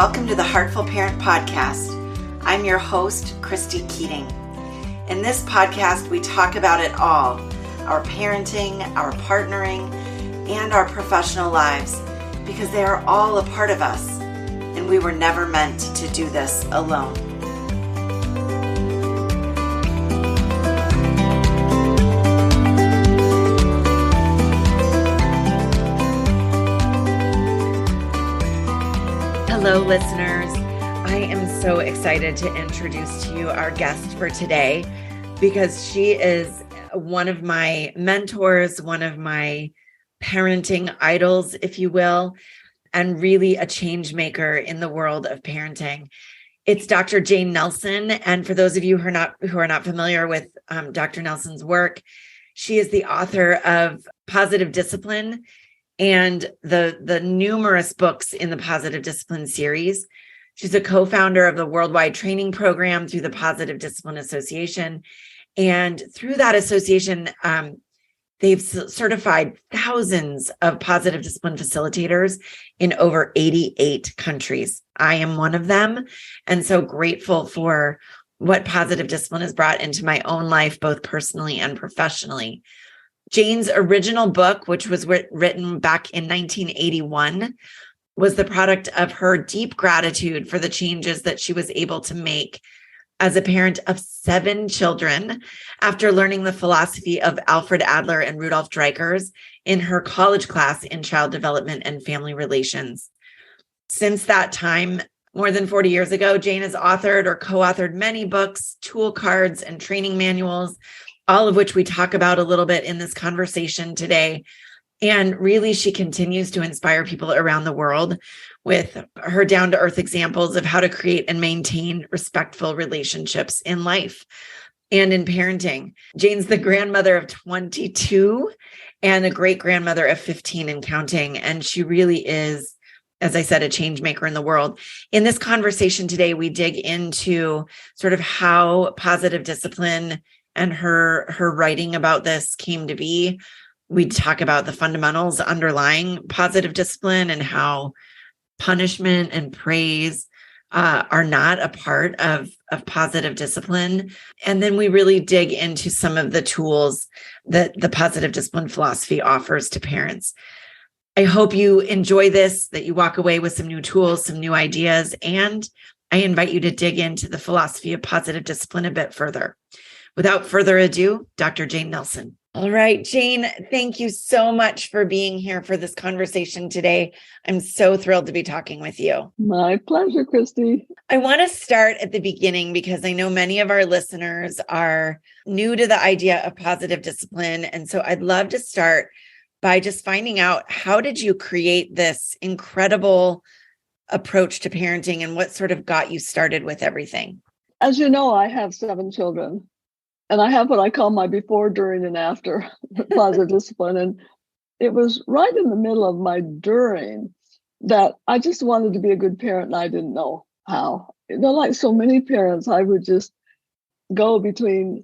welcome to the Heartful Parent Podcast. I'm your host, Christy Keating. In this podcast, we talk about it all, our parenting, our partnering, and our professional lives, because they are all a part of us, and we were never meant to do this alone. Hello, listeners. I am so excited to introduce to you our guest for today because she is one of my mentors, one of my parenting idols, if you will, and really a change maker in the world of parenting. It's Dr. Jane Nelsen. And for those of you who are not familiar with Dr. Nelsen's work, she is the author of Positive Discipline and the numerous books in the Positive Discipline series. She's a co-founder of the worldwide training program through the Positive Discipline Association. And through that association, they've certified thousands of positive discipline facilitators in over 88 countries. I am one of them, and so grateful for what positive discipline has brought into my own life, both personally and professionally. Jane's original book, which was written back in 1981, was the product of her deep gratitude for the changes that she was able to make as a parent of 7 children after learning the philosophy of Alfred Adler and Rudolf Dreikurs in her college class in child development and family relations. Since that time, more than 40 years ago, Jane has authored or co-authored many books, tool cards, and training manuals, all of which we talk about a little bit in this conversation today. And really, she continues to inspire people around the world with her down-to-earth examples of how to create and maintain respectful relationships in life and in parenting. Jane's the grandmother of 22 and a great-grandmother of 15 and counting. And she really is, as I said, a change maker in the world. In this conversation today, we dig into sort of how positive discipline and her writing about this came to be. We talk about the fundamentals underlying positive discipline and how punishment and praise are not a part of positive discipline. And then we really dig into some of the tools that the positive discipline philosophy offers to parents. I hope you enjoy this, that you walk away with some new tools, some new ideas, and I invite you to dig into the philosophy of positive discipline a bit further. Without further ado, Dr. Jane Nelsen. All right, Jane, thank you so much for being here for this conversation today. I'm so thrilled to be talking with you. My pleasure, Christy. I want to start at the beginning because I know many of our listeners are new to the idea of positive discipline. And so I'd love to start by just finding out, how did you create this incredible approach to parenting and what sort of got you started with everything? As you know, I have 7 children. And I have what I call my before, during, and after positive discipline. And it was right in the middle of my during that I just wanted to be a good parent, and I didn't know how. Like so many parents, I would just go between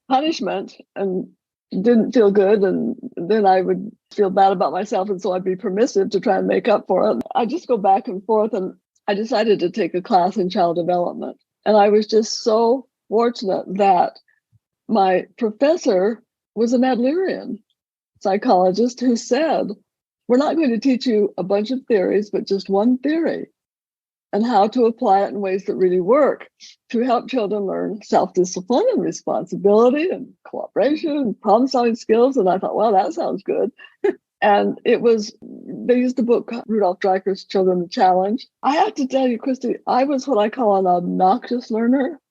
punishment and didn't feel good, and then I would feel bad about myself, and so I'd be permissive to try and make up for it. I just go back and forth, and I decided to take a class in child development. And I was just so fortunate that my professor was an Adlerian psychologist who said, we're not going to teach you a bunch of theories, but just one theory and how to apply it in ways that really work to help children learn self-discipline and responsibility and cooperation and problem-solving skills. And I thought, well, that sounds good. And they used the book Rudolf Dreikurs' Children the Challenge. I have to tell you, Christy, I was what I call an obnoxious learner.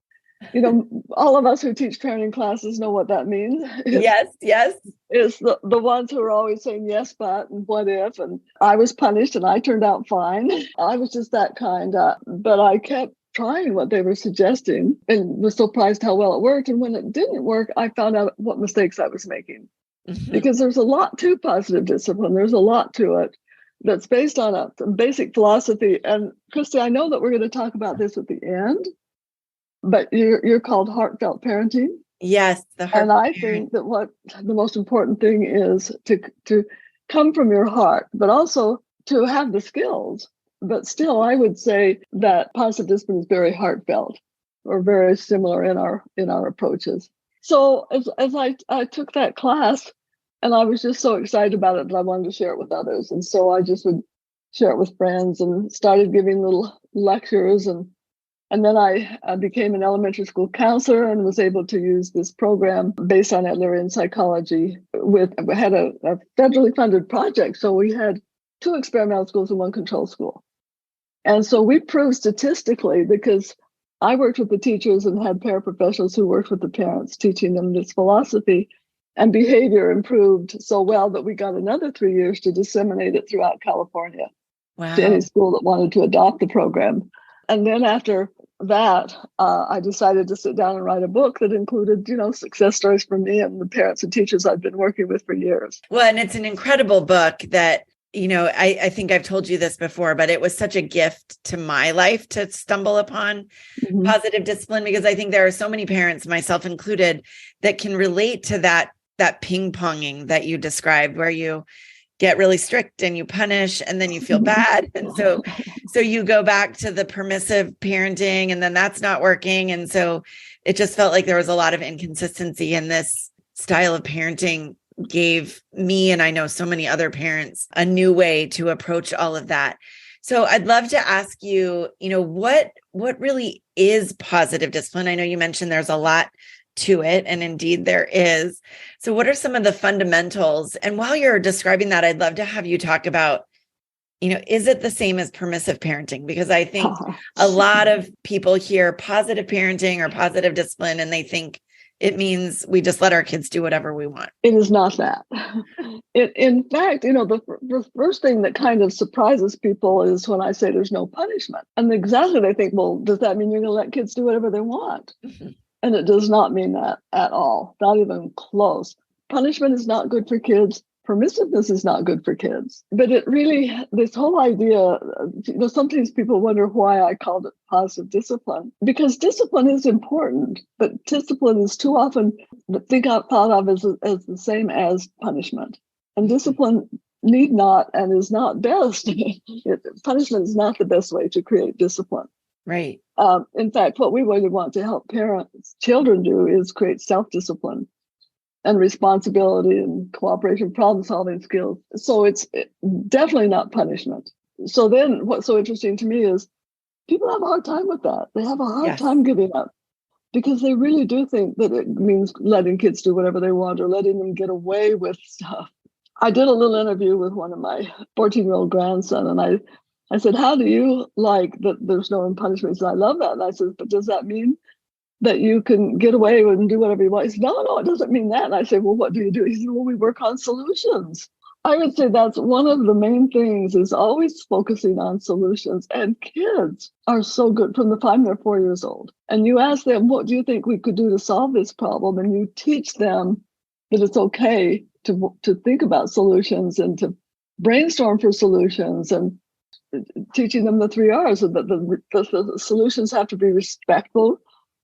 You know, all of us who teach parenting classes know what that means. Yes. It's the ones who are always saying yes, but, and what if, and I was punished and I turned out fine. I was just that kind. But I kept trying what they were suggesting and was surprised how well it worked. And when it didn't work, I found out what mistakes I was making. Mm-hmm. Because there's a lot to positive discipline. There's a lot to it that's based on a basic philosophy. And Christy, I know that we're going to talk about this at the end. But you're called Heartfelt Parenting. Yes, and I think that what the most important thing is to come from your heart, but also to have the skills But still, I would say that positive discipline is very heartfelt, or very similar in our approaches. So as I took that class, and I was just so excited about it that I wanted to share it with others. And so I just would share it with friends and started giving little lectures. And then I became an elementary school counselor and was able to use this program based on Adler in psychology. We had a federally funded project. So we had 2 experimental schools and 1 control school. And so we proved statistically, because I worked with the teachers and had paraprofessionals who worked with the parents, teaching them this philosophy, and behavior improved so well that we got another 3 years to disseminate it throughout California. Wow. To any school that wanted to adopt the program. And then after that, I decided to sit down and write a book that included, success stories from me and the parents and teachers I've been working with for years. Well, and it's an incredible book that, I think I've told you this before, but it was such a gift to my life to stumble upon positive discipline, because I think there are so many parents, myself included, that can relate to that ping-ponging that you described, where you get really strict and you punish and then you feel bad. And so you go back to the permissive parenting and then that's not working. And so it just felt like there was a lot of inconsistency, and this style of parenting gave me, and I know so many other parents, a new way to approach all of that. So I'd love to ask you, what really is positive discipline? I know you mentioned there's a lot to it, and indeed there is. So what are some of the fundamentals? And while you're describing that, I'd love to have you talk about, is it the same as permissive parenting? Because I think a lot of people hear positive parenting or positive discipline, and they think it means we just let our kids do whatever we want. It is not that. In fact, the first thing that kind of surprises people is when I say there's no punishment. And exactly, they think, well, does that mean you're going to let kids do whatever they want? And it does not mean that at all, not even close. Punishment is not good for kids. Permissiveness is not good for kids. But it really, this whole idea, sometimes people wonder why I called it positive discipline, because discipline is important, but discipline is too often thought of as the same as punishment. And discipline need not and is not best. Punishment is not the best way to create discipline. Right. In fact, what we really want to help children do is create self-discipline and responsibility and cooperation, problem-solving skills. So it's definitely not punishment. So then what's so interesting to me is people have a hard time with that. They have a hard time giving up, because they really do think that it means letting kids do whatever they want or letting them get away with stuff. I did a little interview with one of my 14-year-old grandson, and I said, how do you like that there's no punishment? He said, I love that. And I said, but does that mean that you can get away and do whatever you want? He said, no, it doesn't mean that. And I said, well, what do you do? He said, well, we work on solutions. I would say that's one of the main things, is always focusing on solutions. And kids are so good from the time they're 4 years old. And you ask them, what do you think we could do to solve this problem? And you teach them that it's okay to think about solutions and to brainstorm for solutions, and teaching them the 3 R's, and that the solutions have to be respectful,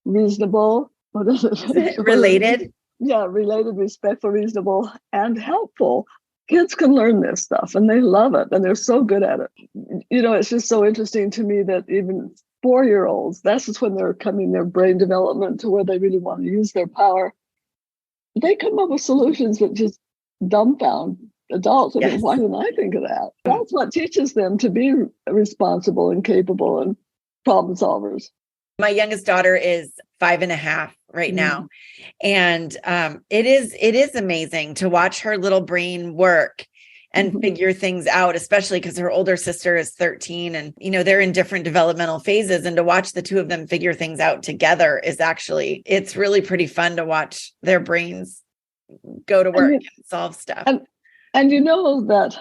reasonable, what is it? Related. Yeah, related, respectful, reasonable, and helpful. Kids can learn this stuff and they love it and they're so good at it. It's just so interesting to me that even 4-year-olds, that's just when they're coming their brain development to where they really want to use their power. They come up with solutions that just dumbfound adults. I think, why didn't I think of that? That's what teaches them to be responsible and capable and problem solvers. My youngest daughter is 5.5 right now. And it is amazing to watch her little brain work and figure things out, especially because her older sister is 13 and, they're in different developmental phases. And to watch the two of them figure things out together is it's really pretty fun to watch their brains go to work and solve stuff. And that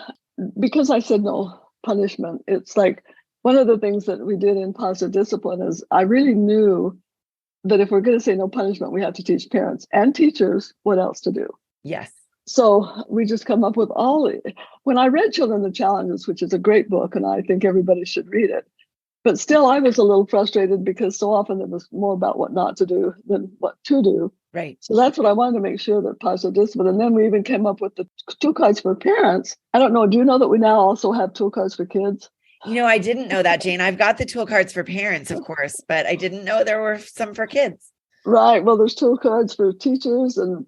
because I said no punishment, it's like one of the things that we did in positive discipline is I really knew that if we're going to say no punishment, we have to teach parents and teachers what else to do. Yes. So we just come up with when I read Children the Challenges, which is a great book, and I think everybody should read it. But still, I was a little frustrated because so often it was more about what not to do than what to do. Right. So that's what I wanted to make sure that positive discipline. And then we even came up with the tool cards for parents. I don't know. Do you know that we now also have tool cards for kids? I didn't know that, Jane. I've got the tool cards for parents, of course, but I didn't know there were some for kids. Right. Well, there's tool cards for teachers, and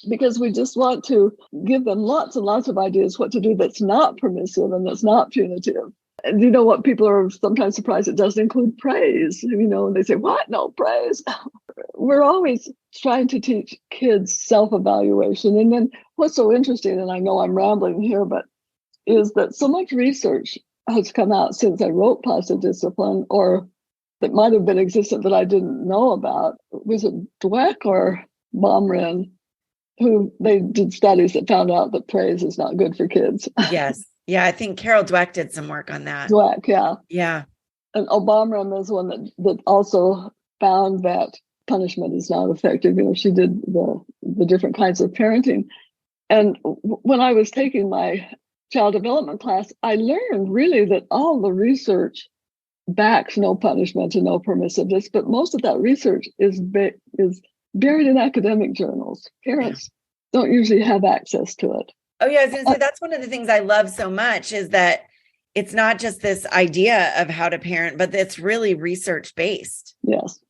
because we just want to give them lots and lots of ideas what to do that's not permissive and that's not punitive. And you know what? People are sometimes surprised it doesn't include praise, and they say, what? No praise. We're always trying to teach kids self-evaluation. And then what's so interesting, and I know I'm rambling here, but is that so much research has come out since I wrote Positive Discipline, or that might have been existent that I didn't know about. Was it Dweck or Baumrin, who they did studies that found out that praise is not good for kids? Yes. Yeah, I think Carol Dweck did some work on that. Dweck, yeah. Yeah. And Baumrin is one that also found that punishment is not effective. She did the different kinds of parenting. And when I was taking my child development class, I learned really that all the research backs no punishment and no permissiveness, but most of that research is buried in academic journals. Parents don't usually have access to it. Oh, yeah. I was going to say, that's one of the things I love so much, is that it's not just this idea of how to parent, but it's really research-based. Yes.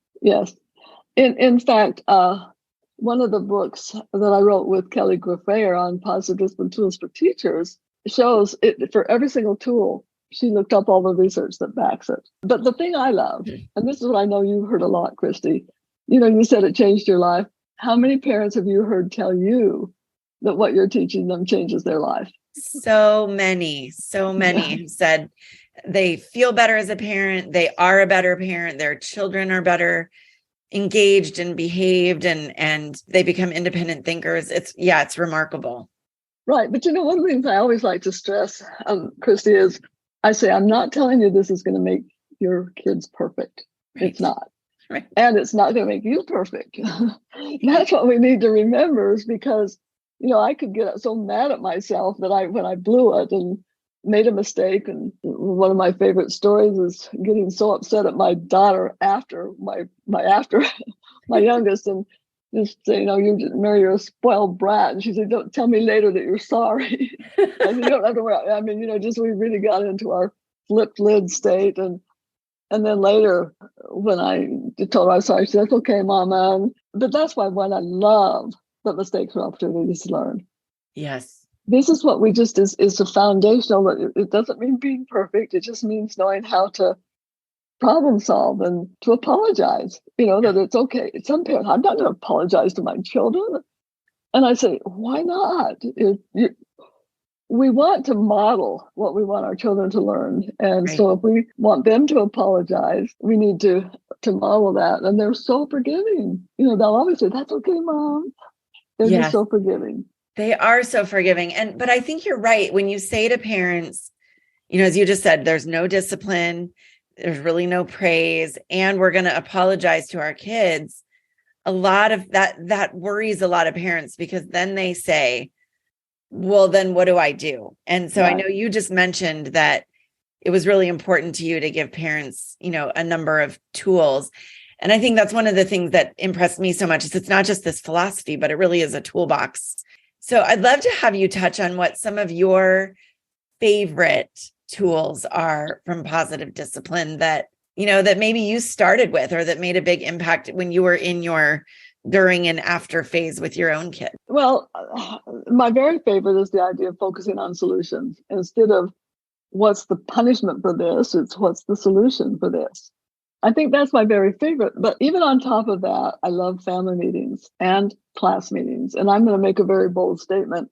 In fact, one of the books that I wrote with Kelly Graffayer on positive discipline tools for teachers shows it for every single tool. She looked up all the research that backs it. But the thing I love, and this is what I know you've heard a lot, Christy, you said it changed your life. How many parents have you heard tell you that what you're teaching them changes their life? So many have said they feel better as a parent. They are a better parent. Their children are better engaged and behaved, and they become independent thinkers. It's remarkable. Right. But one of the things I always like to stress, Christy, is I say, I'm not telling you this is going to make your kids perfect. Right. It's not. Right. And it's not going to make you perfect. That's what we need to remember, is because, I could get so mad at myself that when I blew it and made a mistake. And one of my favorite stories is getting so upset at my daughter after my youngest, and just say, Mary, you're a spoiled brat. And she said, don't tell me later that you're sorry. I said, you don't have to worry. I mean, we really got into our flipped lid state. And then later, when I told her I was sorry, she said, that's okay, Mama. But that's why what I love, that mistakes are opportunities to learn. Yes. This is what we just is the foundational. It doesn't mean being perfect. It just means knowing how to problem solve and to apologize, that it's okay. Some parents, I'm not going to apologize to my children. And I say, why not? We want to model what we want our children to learn. And so if we want them to apologize, we need to model that. And they're so forgiving. They'll always say, that's okay, Mom. They're just so forgiving. They are so forgiving. But I think you're right. When you say to parents, as you just said, there's no discipline, there's really no praise, and we're going to apologize to our kids. A lot of that worries a lot of parents, because then they say, well, then what do I do? And so I know you just mentioned that it was really important to you to give parents, a number of tools. And I think that's one of the things that impressed me so much, is it's not just this philosophy, but it really is a toolbox. So I'd love to have you touch on what some of your favorite tools are from positive discipline that maybe you started with, or that made a big impact when you were in your during and after phase with your own kid. Well, my very favorite is the idea of focusing on solutions. Instead of what's the punishment for this, it's what's the solution for this. I think that's my very favorite. But even on top of that, I love family meetings and class meetings. And I'm going to make a very bold statement.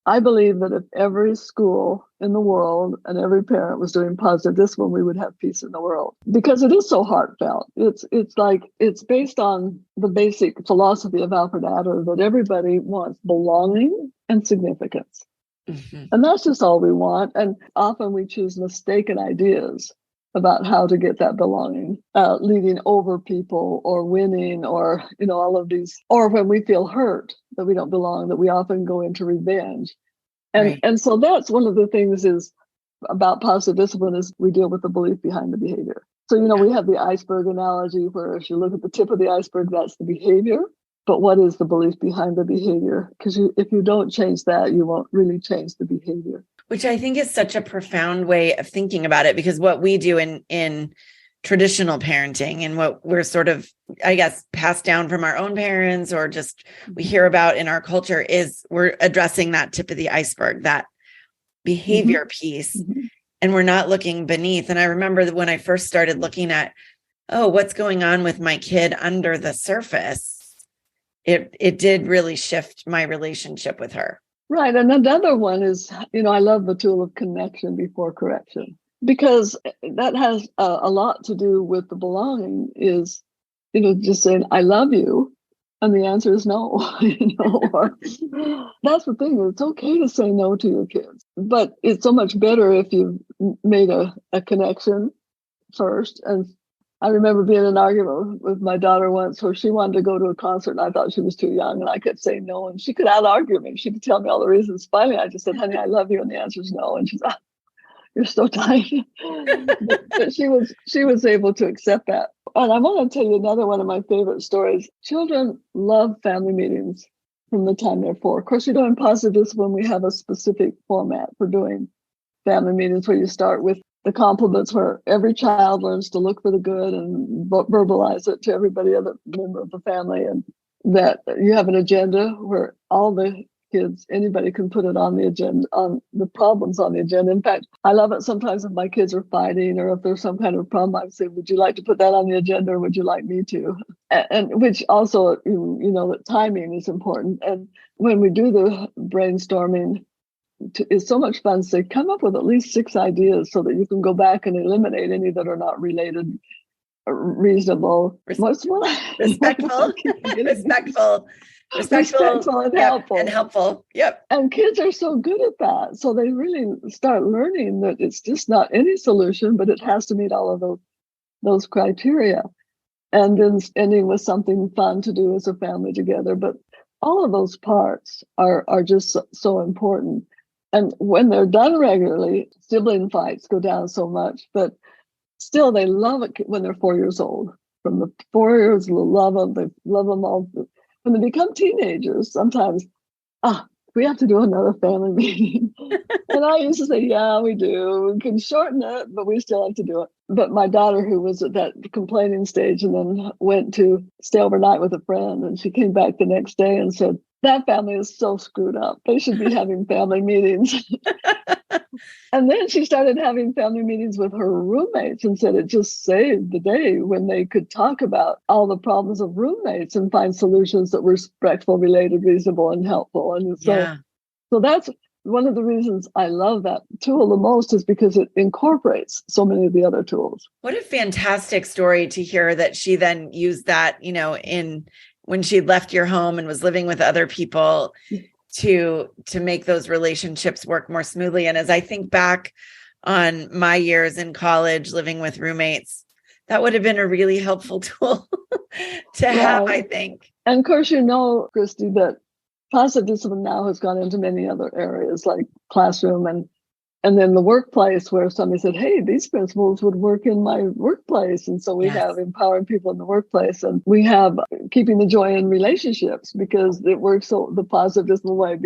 I believe that if every school in the world and every parent was doing positive discipline, we would have peace in the world, because it is so heartfelt. It's based on the basic philosophy of Alfred Adler that everybody wants belonging and significance. Mm-hmm. And that's just all we want. And often we choose mistaken ideas about how to get that belonging, leading over people or winning, or, all of these, or when we feel hurt that we don't belong, that we often go into revenge. And so that's one of the things is about positive discipline, is we deal with the belief behind the behavior. So, we have the iceberg analogy, where if you look at the tip of the iceberg, that's the behavior. But what is the belief behind the behavior? Because if you don't change that, you won't really change the behavior. Which I think is such a profound way of thinking about it, because what we do in traditional parenting and what we're sort of, I guess, passed down from our own parents or just we hear about in our culture is we're addressing that tip of the iceberg, that behavior piece, and we're not looking beneath. And I remember that when I first started looking at, what's going on with my kid under the surface, it did really shift my relationship with her. Right. And another one is, I love the tool of connection before correction, because that has a lot to do with the belonging is, just saying, I love you. And the answer is no, or that's the thing. It's okay to say no to your kids, but it's so much better if you've made a connection first. And I remember being in an argument with my daughter once where she wanted to go to a concert and I thought she was too young and I kept saying no. And she could out-argue me. She could tell me all the reasons. Finally, I just said, honey, I love you. And the answer is no. And she's like, you're so tiny. but she was able to accept that. And I want to tell you another one of my favorite stories. Children love family meetings from the time they're 4. Of course, in Positive Discipline, we have a specific format for doing family meetings where you start with the compliments, where every child learns to look for the good and verbalize it to everybody other member of the family, and that you have an agenda where all the kids, anybody can put it on the agenda, on the problems on the agenda. In fact, I love it sometimes if my kids are fighting or if there's some kind of problem, I say, would you like to put that on the agenda or would you like me to? And which also, that timing is important. And when we do the brainstorming, it's so much fun to say, come up with at least 6 ideas so that you can go back and eliminate any that are not related, reasonable, respectful and helpful. And helpful. Yep. And kids are so good at that. So they really start learning that it's just not any solution, but it has to meet all of those criteria. And then ending with something fun to do as a family together. But all of those parts are just so important. And when they're done regularly, sibling fights go down so much, but still they love it when they're 4 years old. From the 4 years, they love them all. When they become teenagers, sometimes, we have to do another family meeting. And I used to say, yeah, we do. We can shorten it, but we still have to do it. But my daughter, who was at that complaining stage and then went to stay overnight with a friend, and she came back the next day and said, that family is so screwed up. They should be having family meetings. And then she started having family meetings with her roommates and said it just saved the day when they could talk about all the problems of roommates and find solutions that were respectful, related, reasonable, and helpful. And so that's one of the reasons I love that tool the most, is because it incorporates so many of the other tools. What a fantastic story to hear that she then used that, when she left your home and was living with other people to make those relationships work more smoothly. And as I think back on my years in college, living with roommates, that would have been a really helpful tool to have, I think. And of course, Christy, that Positive Discipline now has gone into many other areas like classroom and then the workplace, where somebody said, hey, these principles would work in my workplace. And so we have empowering people in the workplace, and we have keeping the joy in relationships, because it works the positive discipline way,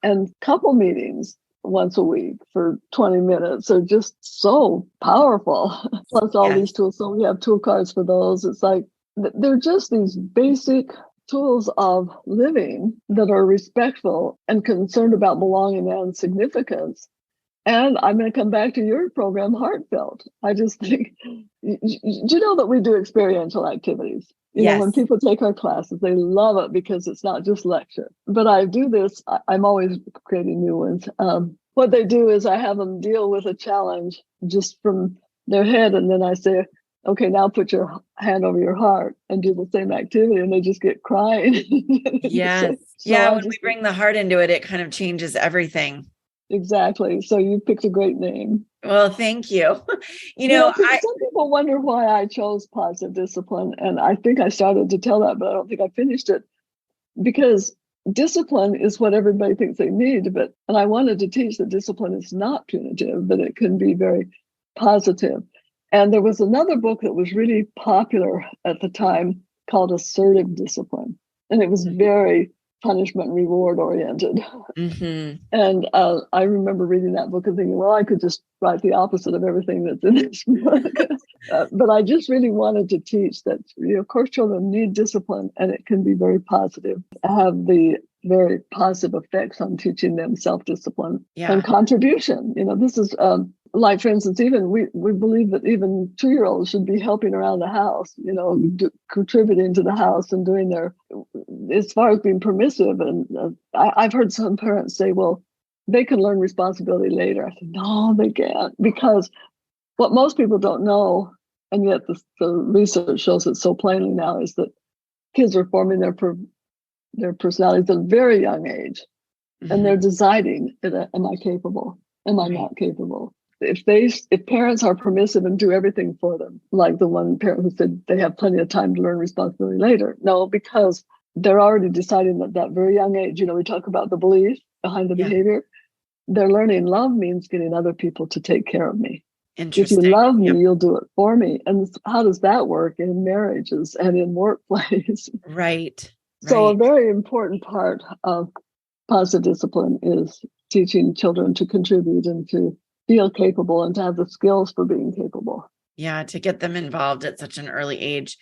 and couple meetings once a week for 20 minutes are just so powerful. Plus all these tools. So we have tool cards for those. It's like, they're just these basic tools of living that are respectful and concerned about belonging and significance. And I'm going to come back to your program, Heartfelt. I just think, you know that we do experiential activities. When people take our classes, they love it because it's not just lecture. But I do this, I'm always creating new ones. What they do is I have them deal with a challenge just from their head. And then I say, okay, now put your hand over your heart and do the same activity. And they just get crying. Yes. When we bring the heart into it, it kind of changes everything. Exactly. So you picked a great name. Well, thank you. Some people wonder why I chose Positive Discipline. And I think I started to tell that, but I don't think I finished it, because discipline is what everybody thinks they need. And I wanted to teach that discipline is not punitive, but it can be very positive. And there was another book that was really popular at the time called Assertive Discipline. And it was very punishment reward oriented. Mm-hmm. And I remember reading that book and thinking, well, I could just write the opposite of everything that's in this book. But I just really wanted to teach that, of course, children need discipline, and it can be very positive, have the very positive effects on teaching them self-discipline and contribution. This is like, for instance, even we believe that even 2-year-olds should be helping around the house, contributing to the house and doing their, as far as being permissive. And I've heard some parents say, well, they can learn responsibility later. I said, no, they can't, because what most people don't know, and yet the research shows it so plainly now, is that kids are forming their personalities at a very young age. Mm-hmm. And they're deciding, am I capable? Am I not capable? If parents are permissive and do everything for them, like the one parent who said they have plenty of time to learn responsibility later. No, because they're already deciding at that very young age. We talk about the belief behind the behavior. They're learning love means getting other people to take care of me. If you love me, you'll do it for me. And how does that work in marriages and in workplace? Right. So a very important part of positive discipline is teaching children to contribute and to feel capable and to have the skills for being capable. Yeah, to get them involved at such an early age.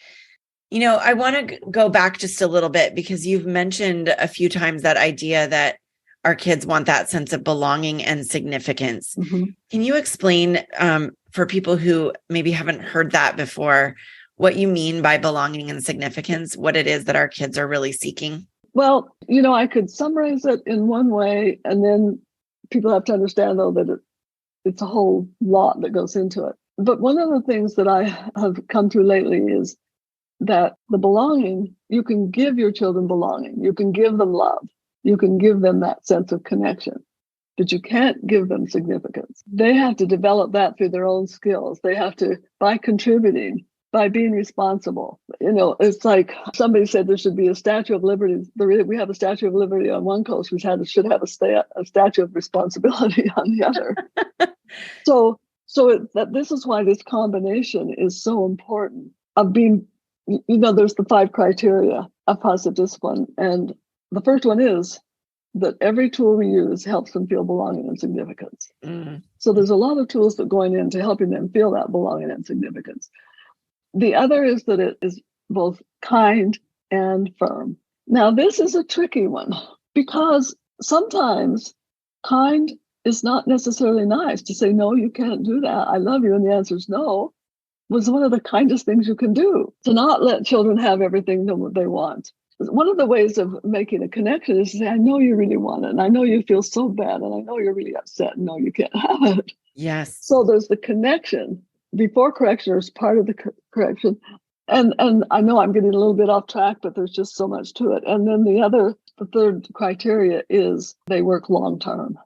I want to go back just a little bit, because you've mentioned a few times that idea that our kids want that sense of belonging and significance. Mm-hmm. Can you explain for people who maybe haven't heard that before, what you mean by belonging and significance, what it is that our kids are really seeking? Well, I could summarize it in one way, and then people have to understand, though, that it's a whole lot that goes into it. But one of the things that I have come to lately is that the belonging, you can give your children belonging. You can give them love. You can give them that sense of connection, but you can't give them significance. They have to develop that through their own skills. They have to, by contributing, by being responsible. It's like somebody said there should be a Statue of Liberty. We have a Statue of Liberty on one coast. We should have a Statue of Responsibility on the other. This is why this combination is so important of being, there's the 5 criteria of positive discipline. And the first one is that every tool we use helps them feel belonging and significance. Mm-hmm. So there's a lot of tools that going into helping them feel that belonging and significance. The other is that it is both kind and firm. Now, this is a tricky one, because sometimes kind is not necessarily nice. To say, no, you can't do that, I love you, and the answer is no, was one of the kindest things you can do. To not let children have everything that they want. One of the ways of making a connection is to say, I know you really want it, and I know you feel so bad, and I know you're really upset. No, you can't have it. Yes. So there's the connection before correction, or as part of the correction. And I know I'm getting a little bit off track, but there's just so much to it. And then the third criteria is they work long-term.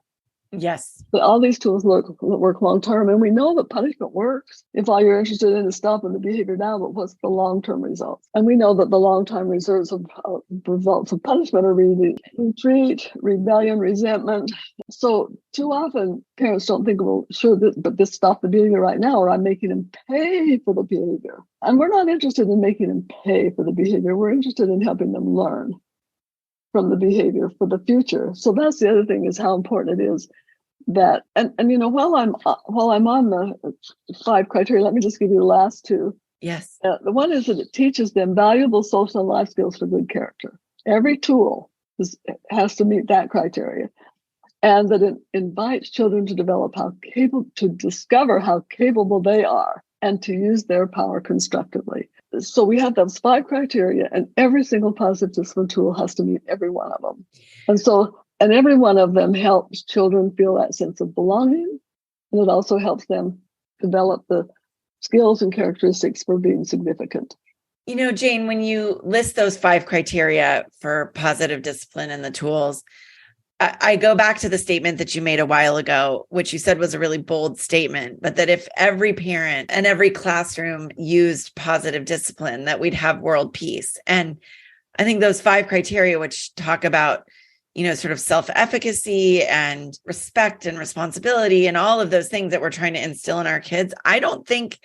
Yes. But all these tools work long-term, and we know that punishment works. If all you're interested in is stopping the behavior now, but what's the long-term results? And we know that the long-term results of punishment are retreat, rebellion, resentment. So too often parents don't think, well, sure, but this stopped the behavior right now, or I'm making them pay for the behavior. And we're not interested in making them pay for the behavior. We're interested in helping them learn from the behavior for the future. So that's the other thing, is how important it is that, and while I'm on the 5 criteria, let me just give you the last 2. Yes. The one is that it teaches them valuable social and life skills for good character. Every tool has to meet that criteria, and that it invites children to discover how capable they are, and to use their power constructively. So we have those 5 criteria, and every single positive discipline tool has to meet every one of them. And every one of them helps children feel that sense of belonging, and it also helps them develop the skills and characteristics for being significant. Jane, when you list those 5 criteria for positive discipline and the tools, I go back to the statement that you made a while ago, which you said was a really bold statement, but that if every parent and every classroom used positive discipline, that we'd have world peace. And I think those 5 criteria, which talk about, sort of self-efficacy and respect and responsibility and all of those things that we're trying to instill in our kids, I don't think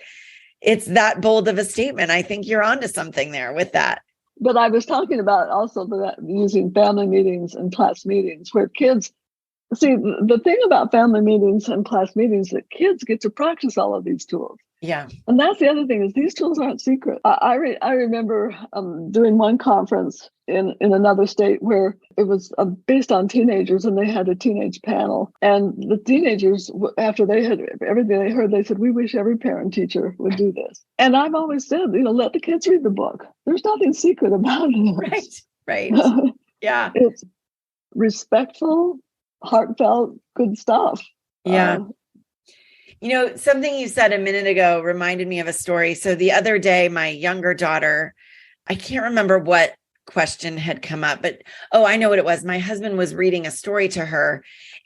it's that bold of a statement. I think you're onto something there with that. But I was talking about also that using family meetings and class meetings where kids see the thing about family meetings and class meetings that kids get to practice all of these tools. Yeah. And that's the other thing is these tools aren't secret. I remember doing one conference in another state where it was based on teenagers, and they had a teenage panel. And the teenagers, after they had everything they heard, they said, "We wish every parent teacher would do this." And I've always said, let the kids read the book. There's nothing secret about it. Right. Yeah. It's respectful, heartfelt, good stuff. Yeah. Something you said a minute ago reminded me of a story. So the other day, my younger daughter, I can't remember what question had come up, but I know what it was. My husband was reading a story to her,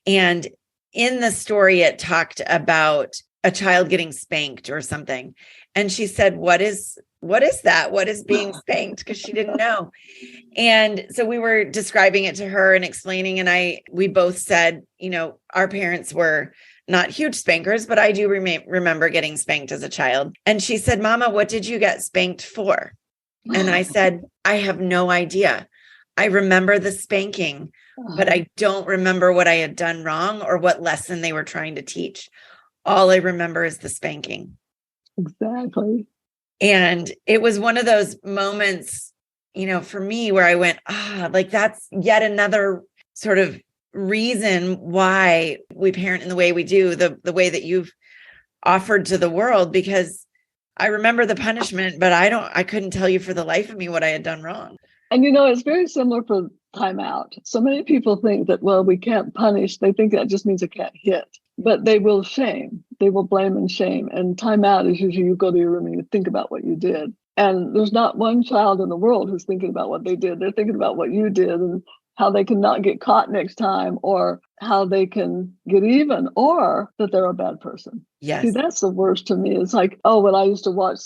and in the story, it talked about a child getting spanked or something. And she said, what is that? What is being spanked? Because she didn't know. And so we were describing it to her and explaining, and we both said, our parents were not huge spankers, but I do remember getting spanked as a child. And she said, "Mama, what did you get spanked for?" And I said, "I have no idea. I remember the spanking, but I don't remember what I had done wrong or what lesson they were trying to teach. All I remember is the spanking." Exactly. And it was one of those moments, for me where I went, that's yet another sort of reason why we parent in the way we do, the way that you've offered to the world, because I remember the punishment, but I couldn't tell you for the life of me what I had done wrong. And it's very similar for timeout. So many people think that, well, we can't punish. They think that just means I can't hit, but they will shame. They will blame and shame. And timeout is usually you go to your room and you think about what you did. And there's not one child in the world who's thinking about what they did. They're thinking about what you did and how they can not get caught next time, or how they can get even, or that they're a bad person. Yes. See, that's the worst to me. It's like, when I used to watch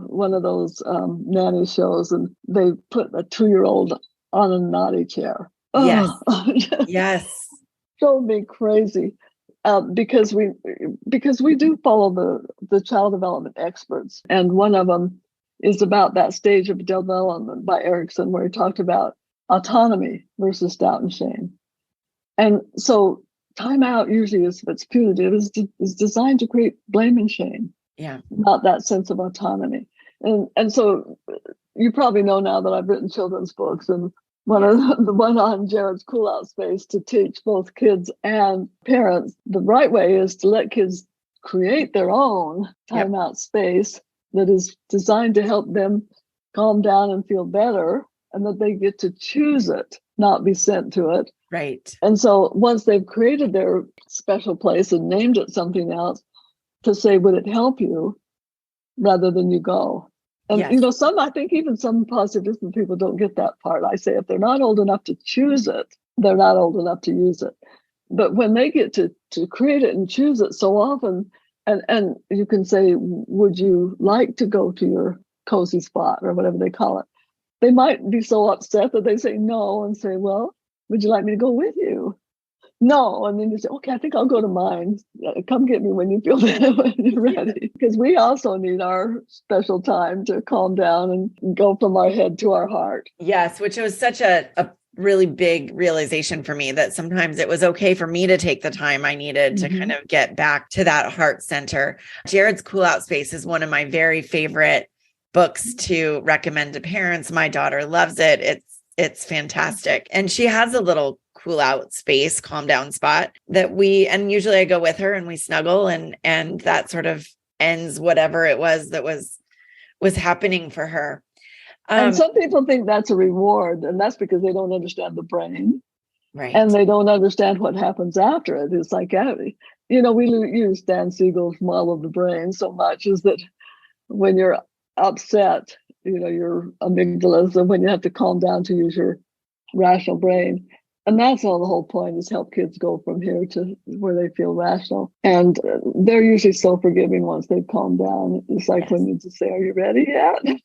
one of those nanny shows and they put a 2-year-old on a naughty chair. Yes. Yes. Drove me crazy. Because we do follow the child development experts. And one of them is about that stage of development by Erickson, where he talked about autonomy versus doubt and shame. And so timeout usually is, if it's punitive, is designed to create blame and shame. Yeah. Not that sense of autonomy. And so you probably know now that I've written children's books, and the one on Jared's cool out space to teach both kids and parents the right way is to let kids create their own timeout space that is designed to help them calm down and feel better, and that they get to choose it, not be sent to it. Right. And so once they've created their special place and named it something else, to say, would it help you, rather than you go. And, I think even some positive discipline people don't get that part. I say, if they're not old enough to choose it, they're not old enough to use it. But when they get to create it and choose it so often, and you can say, would you like to go to your cozy spot, or whatever they call it? They might be so upset that they say no, and say, well, would you like me to go with you? No. And then you say, okay, I think I'll go to mine. Come get me when you feel better, when you're ready. Because we also need our special time to calm down and go from our head to our heart. Yes, which was such a really big realization for me, that sometimes it was okay for me to take the time I needed to kind of get back to that heart center. Jared's Cool Out Space is one of my very favorite books to recommend to parents. My daughter loves it. It's fantastic. And she has a little cool out space, calm down spot and usually I go with her and we snuggle, and that sort of ends whatever it was that was happening for her. And some people think that's a reward, and that's because they don't understand the brain. Right. And they don't understand what happens after it. It's like, we use Dan Siegel's model of the brain so much, is that when you're upset, your amygdala, so when you have to calm down to use your rational brain, And that's all the whole point, is help kids go from here to where they feel rational. And they're usually so forgiving once they've calmed down. It's like when you just say, are you ready yet?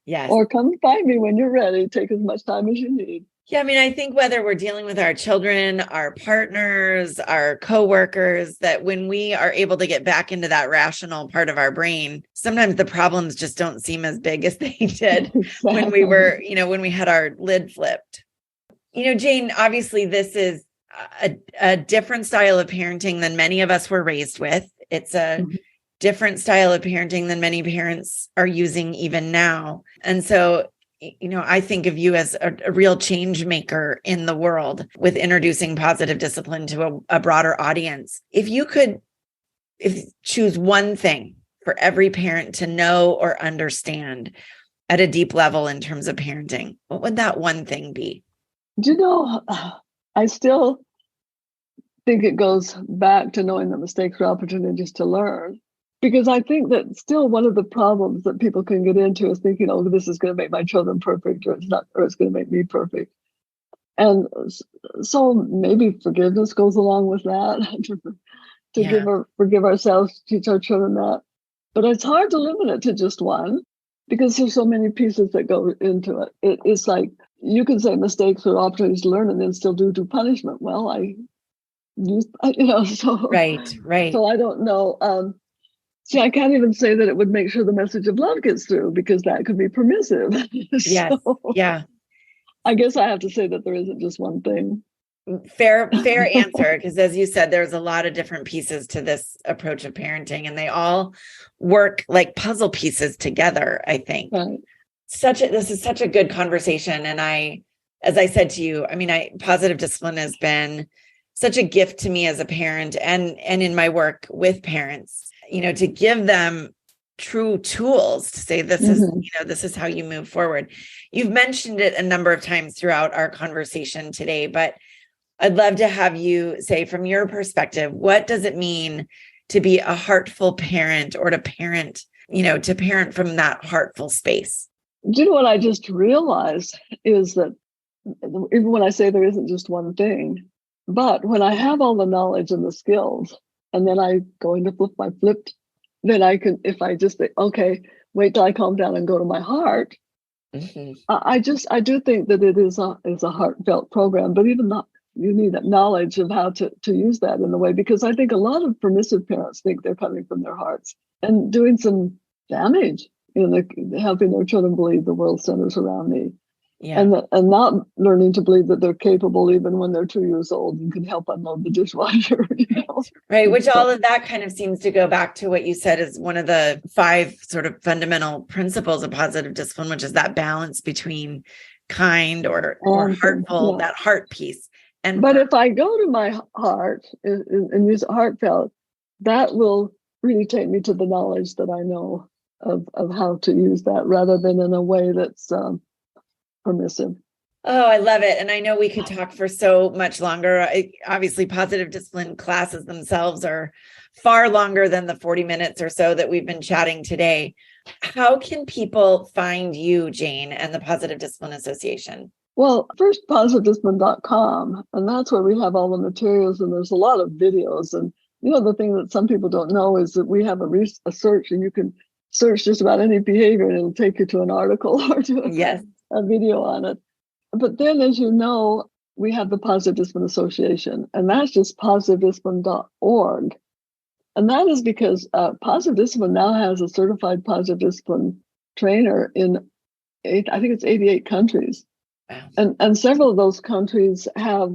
Yes. Or come find me when you're ready. Take as much time as you need. Yeah, I mean, I think whether we're dealing with our children, our partners, our coworkers, that when we are able to get back into that rational part of our brain, sometimes the problems just don't seem as big as they did when we were, when we had our lid flipped. Jane, obviously this is a different style of parenting than many of us were raised with. It's a different style of parenting than many parents are using even now. And so, I think of you as a real change maker in the world with introducing positive discipline to a broader audience. If you could choose one thing for every parent to know or understand at a deep level in terms of parenting, what would that one thing be? I still think it goes back to knowing that mistakes are opportunities to learn. Because I think that still one of the problems that people can get into is thinking, oh, this is going to make my children perfect, or it's not, or it's going to make me perfect. And so maybe forgiveness goes along with that, to forgive ourselves, teach our children that. But it's hard to limit it to just one, because there's so many pieces that go into it. It's like, you can say mistakes are opportunities to learn and then still do punishment. Well, so right. So I don't know. See, I can't even say that it would make sure the message of love gets through, because that could be permissive. Yes. Yeah. I guess I have to say that there isn't just one thing. Fair answer, because as you said, there's a lot of different pieces to this approach of parenting, and they all work like puzzle pieces together, I think. Right. This is such a good conversation. And as I said to you, positive discipline has been such a gift to me as a parent and in my work with parents, to give them true tools to say, this is how you move forward. You've mentioned it a number of times throughout our conversation today, but I'd love to have you say, from your perspective, what does it mean to be a heartful parent, or to parent from that heartful space? Do you know what I just realized is that even when I say there isn't just one thing, but when I have all the knowledge and the skills, and then I go into flipped, then I can, if I just say, okay, wait till I calm down and go to my heart. I do think that it is a heartfelt program, but even not, you need that knowledge of how to use that in the way, because I think a lot of permissive parents think they're coming from their hearts and doing some damage, helping their children believe the world centers around me. Yeah. And not learning to believe that they're capable even when they're 2 years old and can help unload the dishwasher. Right. Which all of that kind of seems to go back to what you said is one of the 5 sort of fundamental principles of positive discipline, which is that balance between kind or heartful, that heart piece. But if I go to my heart and use heartfelt, that will really take me to the knowledge that I know of how to use that, rather than in a way that's permissive. Oh, I love it. And I know we could talk for so much longer. Obviously, positive discipline classes themselves are far longer than the 40 minutes or so that we've been chatting today. How can people find you, Jane, and the Positive Discipline Association? Well, first, positivediscipline.com, and that's where we have all the materials, and there's a lot of videos. And the thing that some people don't know is that we have a search, and you can search just about any behavior, and it'll take you to an article or to a video on it. But then, as you know, we have the Positive Discipline Association, and that's just positivediscipline.org. And that is because Positive Discipline now has a certified positive discipline trainer in, I think it's 88 countries. Wow. And several of those countries have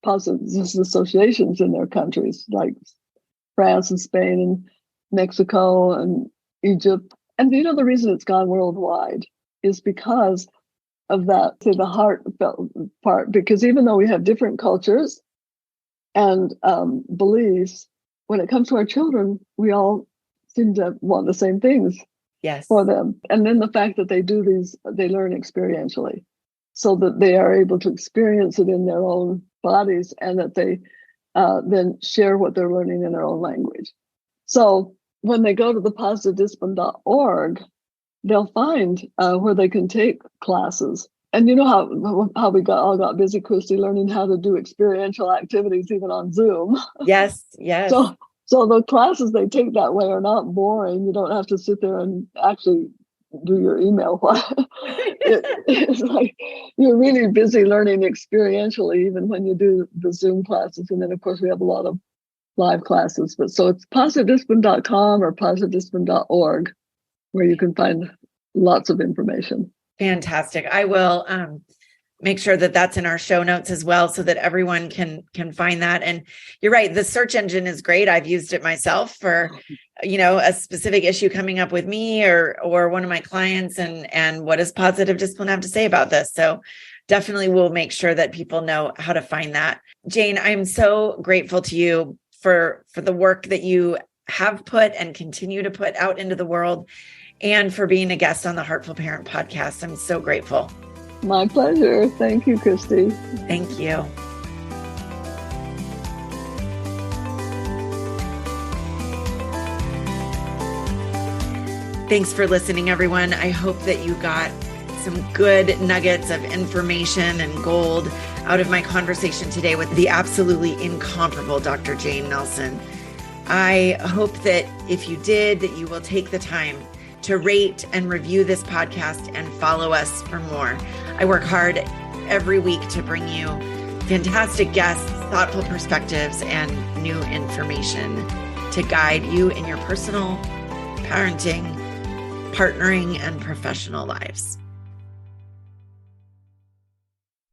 positive associations in their countries, like France and Spain and Mexico and Egypt. And the reason it's gone worldwide is because of that, the heartfelt part. Because even though we have different cultures and beliefs, when it comes to our children, we all seem to want the same things for them. And then the fact that they do these, they learn experientially, so that they are able to experience it in their own bodies, and that they then share what they're learning in their own language. So when they go to the positivediscipline.org, they'll find where they can take classes. And you know how we all got busy, Christy, learning how to do experiential activities even on Zoom. Yes, yes. So the classes they take that way are not boring. You don't have to sit there and actually do your email. It's like you're really busy learning experientially, even when you do the Zoom classes. And then, of course, we have a lot of live classes. But so it's positivediscipline.com or positivediscipline.org, where you can find lots of information. Fantastic. I will make sure that that's in our show notes as well, so that everyone can find that. And you're right, the search engine is great. I've used it myself for, a specific issue coming up with me or one of my clients, and what does Positive Discipline have to say about this? So definitely we'll make sure that people know how to find that. Jane, I'm so grateful to you for the work that you have put and continue to put out into the world, and for being a guest on the Heartful Parent podcast. I'm so grateful. My pleasure. Thank you, Christy. Thank you. Thanks for listening, everyone. I hope that you got some good nuggets of information and gold out of my conversation today with the absolutely incomparable Dr. Jane Nelsen. I hope that if you did, that you will take the time to rate and review this podcast and follow us for more. I work hard every week to bring you fantastic guests, thoughtful perspectives, and new information to guide you in your personal, parenting, partnering, and professional lives.